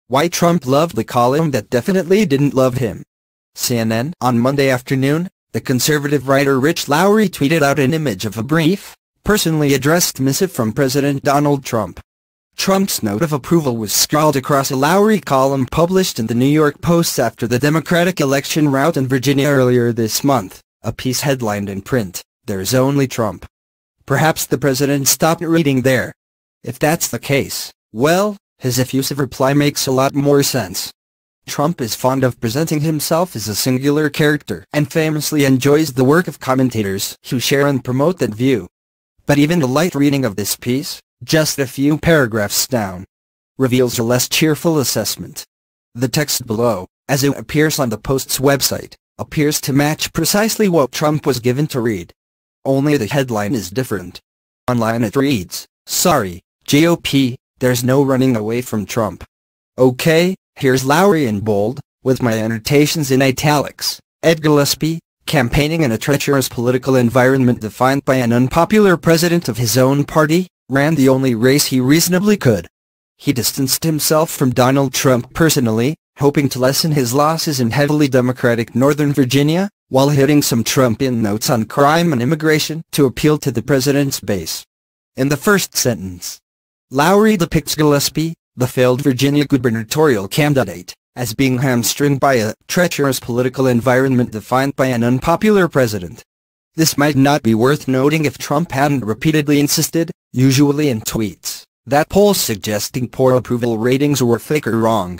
Why Trump loved the column that definitely didn't love him. CNN. On Monday afternoon, the conservative writer Rich Lowry tweeted out an image of a brief, personally addressed missive from President Donald Trump. Trump's note of approval was scrawled across a Lowry column published in the New York Post after the Democratic election rout in Virginia earlier this month, a piece headlined in print, "There's only Trump." Perhaps the president stopped reading there. If that's the case, well, his effusive reply makes a lot more sense. Trump is fond of presenting himself as a singular character and famously enjoys the work of commentators who share and promote that view. But even the light reading of this piece, just a few paragraphs down, reveals a less cheerful assessment. The text below, as it appears on the Post's website, appears to match precisely what Trump was given to read. Only the headline is different. Online it reads, "Sorry, GOP, there's no running away from Trump." Okay, here's Lowry in bold, with my annotations in italics. Ed Gillespie, campaigning in a treacherous political environment defined by an unpopular president of his own party, ran the only race he reasonably could. He distanced himself from Donald Trump personally, hoping to lessen his losses in heavily Democratic Northern Virginia, while hitting some Trumpian notes on crime and immigration to appeal to the president's base. In the first sentence, Lowry depicts Gillespie, the failed Virginia gubernatorial candidate, as being hamstrung by a treacherous political environment defined by an unpopular president. This might not be worth noting if Trump hadn't repeatedly insisted, usually in tweets, that polls suggesting poor approval ratings were fake or wrong.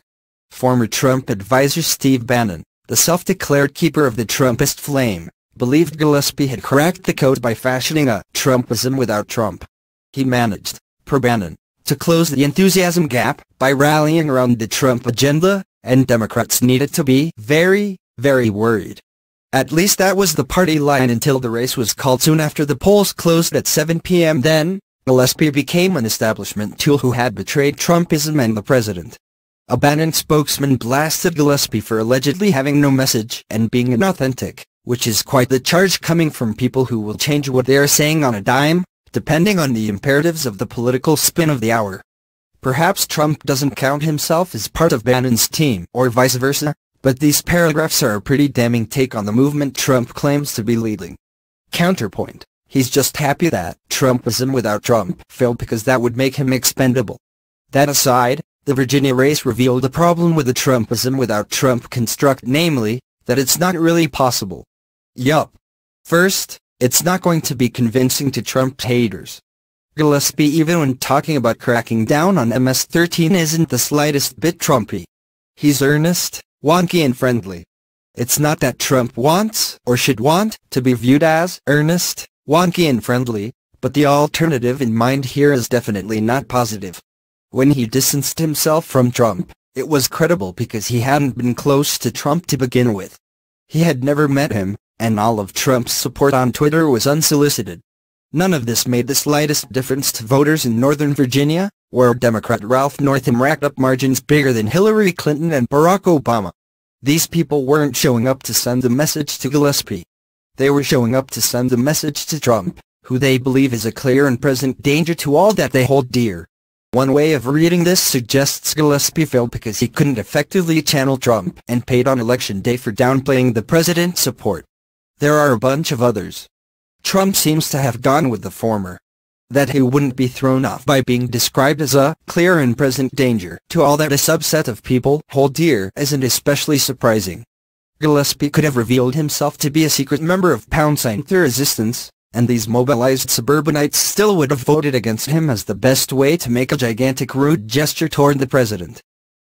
Former Trump advisor Steve Bannon, the self-declared keeper of the Trumpist flame, believed Gillespie had cracked the code by fashioning a Trumpism without Trump. He managed, per Bannon, to close the enthusiasm gap by rallying around the Trump agenda, and Democrats needed to be very, very worried. At least that was the party line until the race was called soon after the polls closed at 7 p.m. Then, Gillespie became an establishment tool who had betrayed Trumpism and the president. A Bannon spokesman blasted Gillespie for allegedly having no message and being inauthentic, which is quite the charge coming from people who will change what they are saying on a dime, depending on the imperatives of the political spin of the hour. Perhaps Trump doesn't count himself as part of Bannon's team, or vice versa, but these paragraphs are a pretty damning take on the movement Trump claims to be leading. Counterpoint, he's just happy that Trumpism without Trump failed because that would make him expendable. That aside, the Virginia race revealed a problem with the Trumpism without Trump construct, namely, that it's not really possible. Yup. First, it's not going to be convincing to Trump haters. Gillespie, even when talking about cracking down on MS-13, isn't the slightest bit Trumpy. He's earnest, wonky and friendly. It's not that Trump wants, or should want, to be viewed as earnest, wonky and friendly, but the alternative in mind here is definitely not positive. When he distanced himself from Trump, it was credible because he hadn't been close to Trump to begin with. He had never met him, and all of Trump's support on Twitter was unsolicited. None of this made the slightest difference to voters in Northern Virginia, where Democrat Ralph Northam racked up margins bigger than Hillary Clinton and Barack Obama. These people weren't showing up to send a message to Gillespie. They were showing up to send a message to Trump, who they believe is a clear and present danger to all that they hold dear. One way of reading this suggests Gillespie failed because he couldn't effectively channel Trump and paid on election day for downplaying the president's support. There are a bunch of others. Trump seems to have gone with the former. That he wouldn't be thrown off by being described as a clear and present danger to all that a subset of people hold dear isn't especially surprising. Gillespie could have revealed himself to be a secret member of #The Resistance, and these mobilized suburbanites still would have voted against him as the best way to make a gigantic rude gesture toward the president.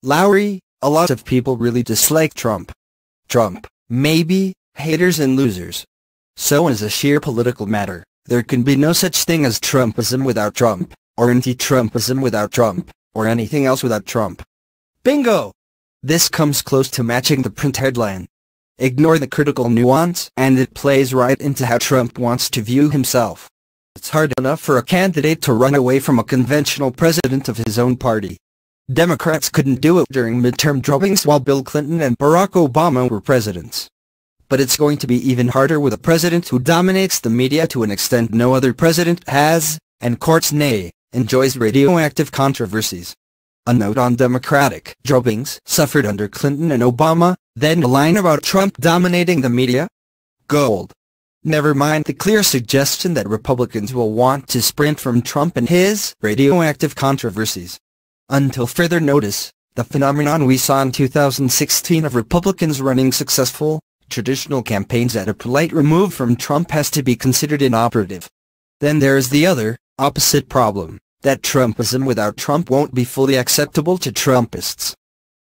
Lowry, a lot of people really dislike Trump. Trump, maybe, haters and losers. So as a sheer political matter, there can be no such thing as Trumpism without Trump, or anti-Trumpism without Trump, or anything else without Trump. Bingo! This comes close to matching the print headline. Ignore the critical nuance, and it plays right into how Trump wants to view himself. It's hard enough for a candidate to run away from a conventional president of his own party. Democrats couldn't do it during midterm drubbings while Bill Clinton and Barack Obama were presidents. But it's going to be even harder with a president who dominates the media to an extent no other president has, and courts nay, enjoys radioactive controversies. A note on Democratic drubbings suffered under Clinton and Obama, then a line about Trump dominating the media? Gold. Never mind the clear suggestion that Republicans will want to sprint from Trump and his radioactive controversies. Until further notice, the phenomenon we saw in 2016 of Republicans running successful, traditional campaigns at a polite remove from Trump has to be considered inoperative. Then there is the other, opposite problem, that Trumpism without Trump won't be fully acceptable to Trumpists.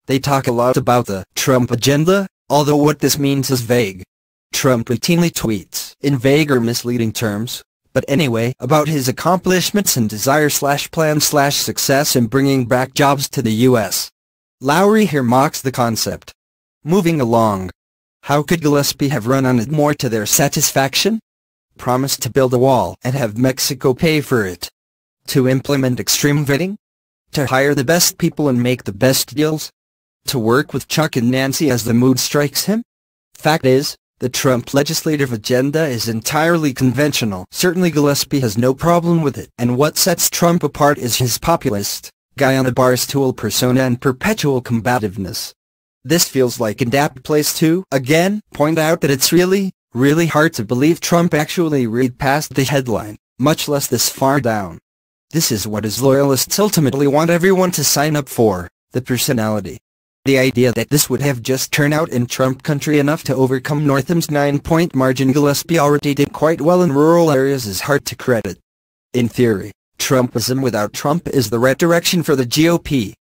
They talk a lot about the Trump agenda, although what this means is vague. Trump routinely tweets, in vague or misleading terms, but anyway, about his accomplishments and desire/plan/success in bringing back jobs to the U.S. Lowry here mocks the concept. Moving along. How could Gillespie have run on it more to their satisfaction? Promised to build a wall and have Mexico pay for it. To implement extreme vetting? To hire the best people and make the best deals? To work with Chuck and Nancy as the mood strikes him? Fact is, the Trump legislative agenda is entirely conventional. Certainly Gillespie has no problem with it, and what sets Trump apart is his populist, guy-on-the-barstool persona and perpetual combativeness. This feels like an apt place to, again, point out that it's really hard to believe Trump actually read past the headline, much less this far down. This is what his loyalists ultimately want everyone to sign up for, the personality. The idea that this would have just turned out in Trump country enough to overcome Northam's 9-point margin Gillespie already did quite well in rural areas is hard to credit. In theory, Trumpism without Trump is the right direction for the GOP.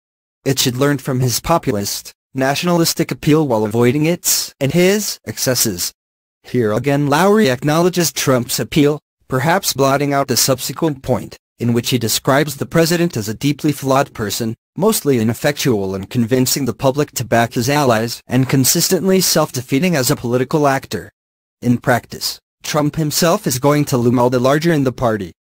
It should learn from his populist, nationalistic appeal while avoiding its and his excesses. Here again Lowry acknowledges Trump's appeal, perhaps blotting out the subsequent point, in which he describes the president as a deeply flawed person, mostly ineffectual in convincing the public to back his allies, and consistently self-defeating as a political actor. In practice, Trump himself is going to loom all the larger in the party.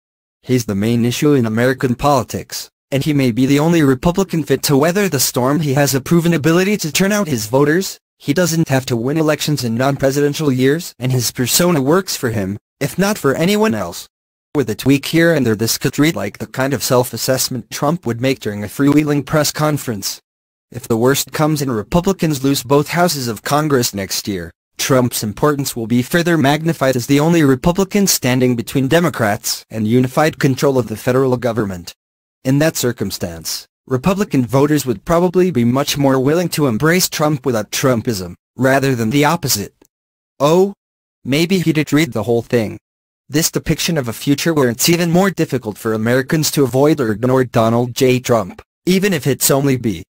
He's the main issue in American politics, and he may be the only Republican fit to weather the storm. He has a proven ability to turn out his voters, he doesn't have to win elections in non-presidential years, and his persona works for him, if not for anyone else. With a tweak here and there, this could read like the kind of self-assessment Trump would make during a freewheeling press conference. If the worst comes and Republicans lose both houses of Congress next year, Trump's importance will be further magnified as the only Republican standing between Democrats and unified control of the federal government. In that circumstance, Republican voters would probably be much more willing to embrace Trump without Trumpism, rather than the opposite. Oh, maybe he did read the whole thing. This depiction of a future where it's even more difficult for Americans to avoid or ignore Donald J. Trump, even if it's only be